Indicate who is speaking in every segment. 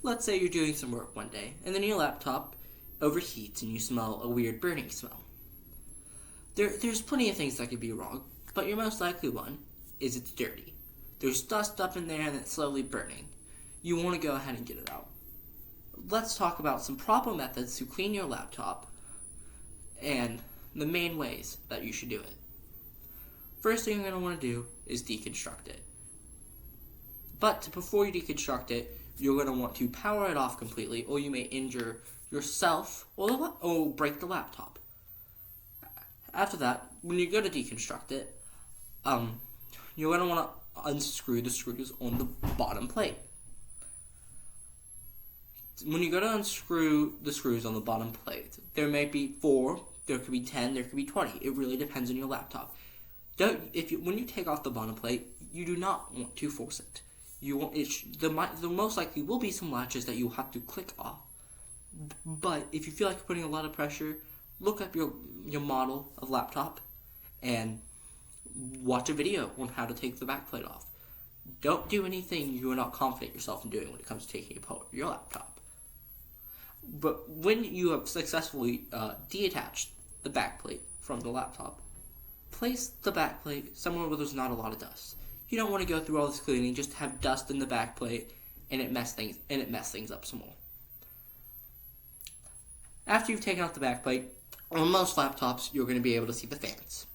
Speaker 1: Let's say you're doing some work one day, and then your laptop overheats and you smell a weird burning smell. There's plenty of things that could be wrong, but your most likely one is it's dirty. There's dust up in there and it's slowly burning. You want to go ahead and get it out. Let's talk about some proper methods to clean your laptop and the main ways that you should do it. First thing you're going to want to do is deconstruct it. But before you deconstruct it, you're going to want to power it off completely, or you may injure yourself or break the laptop. After that, when you go to deconstruct it, you're going to want to unscrew the screws on the bottom plate. When you go to unscrew the screws on the bottom plate, there may be 4, there could be 10, there could be 20. It really depends on your laptop. When you take off the bottom plate, you do not want to force it. The most likely will be some latches that you'll have to click off. But if you feel like you're putting a lot of pressure, look up your model of laptop and watch a video on how to take the back plate off. Don't do anything you are not confident yourself in doing when it comes to taking apart your laptop. But when you have successfully detached the back plate from the laptop, place the back plate somewhere where there's not a lot of dust. You don't want to go through all this cleaning just to have dust in the back plate and it mess things up some more. After you've taken off the back plate, on most laptops you're going to be able to see the fans.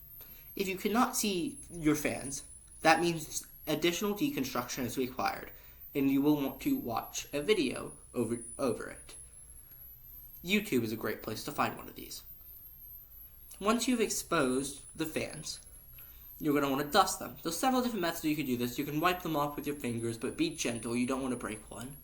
Speaker 1: If you cannot see your fans, that means additional deconstruction is required, and you will want to watch a video over it. YouTube is a great place to find one of these. Once you've exposed the fans, you're going to want to dust them. There's several different methods you can do this. You can wipe them off with your fingers, but be gentle. You don't want to break one.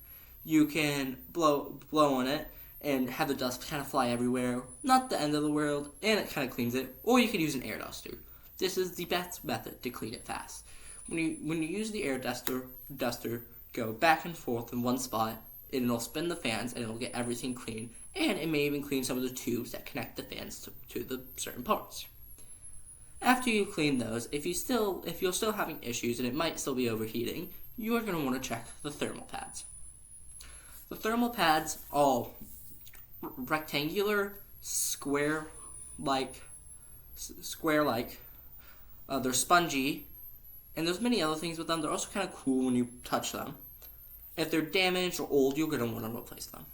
Speaker 1: You can blow on it and have the dust kind of fly everywhere. Not the end of the world, and it kind of cleans it. Or you can use an air duster. This is the best method to clean it fast. When you use the air duster, go back and forth in one spot, and it'll spin the fans, and it'll get everything clean. And it may even clean some of the tubes that connect the fans to the certain parts. After you clean those, if you're still having issues and it might still be overheating, you are going to want to check the thermal pads. The thermal pads are rectangular, square-like. They're spongy, and there's many other things with them. They're also kind of cool when you touch them. If they're damaged or old, you're going to want to replace them.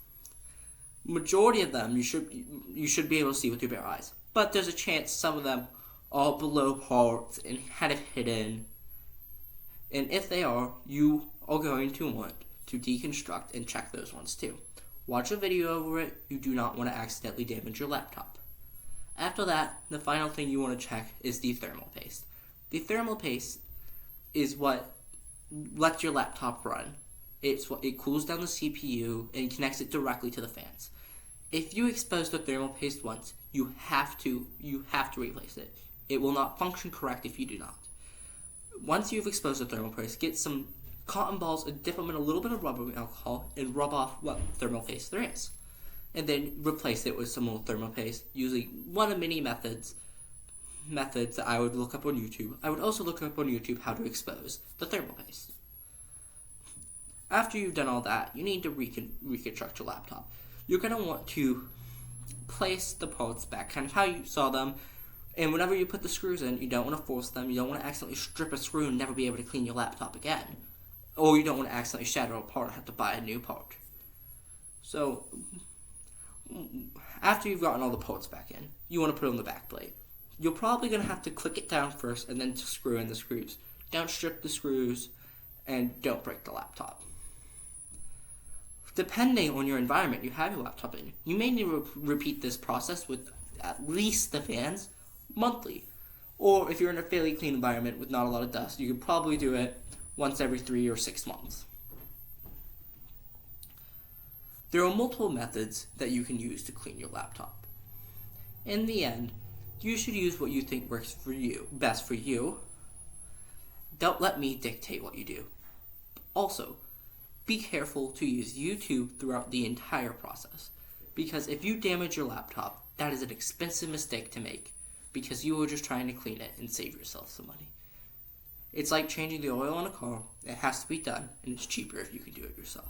Speaker 1: Majority of them you should be able to see with your bare eyes, but there's a chance some of them are below parts and kind of hidden. And if they are, you are going to want to deconstruct and check those ones too. Watch a video over it. You do not want to accidentally damage your laptop. After that, the final thing you want to check is the thermal paste. The thermal paste is what lets your laptop run. It cools down the CPU and connects it directly to the fans. If you expose the thermal paste once, you have to replace it. It will not function correct if you do not. Once you've exposed the thermal paste, get some cotton balls and dip them in a little bit of rubbing alcohol and rub off what thermal paste there is. And then replace it with some more thermal paste, using one of many methods that I would look up on YouTube. I would also look up on YouTube how to expose the thermal paste. After you've done all that, you need to reconstruct your laptop. You're going to want to place the parts back, kind of how you saw them. And whenever you put the screws in, you don't want to force them. You don't want to accidentally strip a screw and never be able to clean your laptop again. Or you don't want to accidentally shatter a part and have to buy a new part. So, after you've gotten all the parts back in, you want to put on the back plate. You're probably going to have to click it down first and then to screw in the screws. Don't strip the screws and don't break the laptop. Depending on your environment you have your laptop in, you may need to repeat this process with at least the fans monthly. Or if you're in a fairly clean environment with not a lot of dust, you could probably do it once every 3 or 6 months. There are multiple methods that you can use to clean your laptop. In the end, you should use what you think works for you, best for you. Don't let me dictate what you do. Also, be careful to use YouTube throughout the entire process, because if you damage your laptop, that is an expensive mistake to make, because you are just trying to clean it and save yourself some money. It's like changing the oil on a car. It has to be done, and it's cheaper if you can do it yourself.